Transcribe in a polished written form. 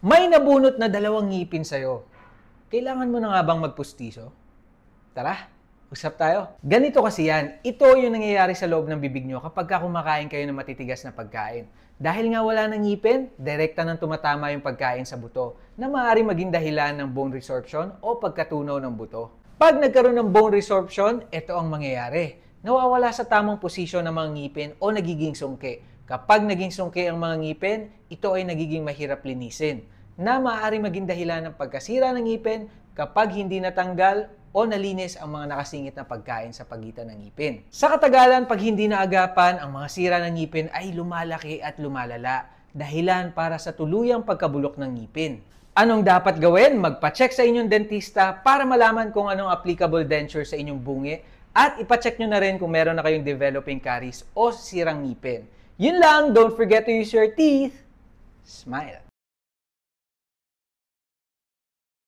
May nabunot na 2 ngipin sa'yo. Kailangan mo na nga bang magpustiso? Tara, usap tayo. Ganito kasi yan. Ito yung nangyayari sa loob ng bibig nyo kapag kumakain kayo ng matitigas na pagkain. Dahil nga wala ng ngipin, direkta nang tumatama yung pagkain sa buto na maaari maging dahilan ng bone resorption o pagkatunaw ng buto. Pag nagkaroon ng bone resorption, ito ang mangyayari. Nawawala sa tamang posisyon ng mga ngipin o nagiging sungki. Kapag naging sungki ang mga ngipin, ito ay nagiging mahirap linisin, na maaari maging dahilan ng pagkasira ng ngipin kapag hindi natanggal o nalinis ang mga nakasingit na pagkain sa pagitan ng ngipin. Sa katagalan, pag hindi naagapan, ang mga sira ng ngipin ay lumalaki at lumalala, dahilan para sa tuluyang pagkabulok ng ngipin. Anong dapat gawin? Magpa-check sa inyong dentista para malaman kung anong applicable denture sa inyong bungi at ipa-check nyo na rin kung meron na kayong developing caries o sirang ngipin. Yun lang, don't forget to use your teeth. Smile.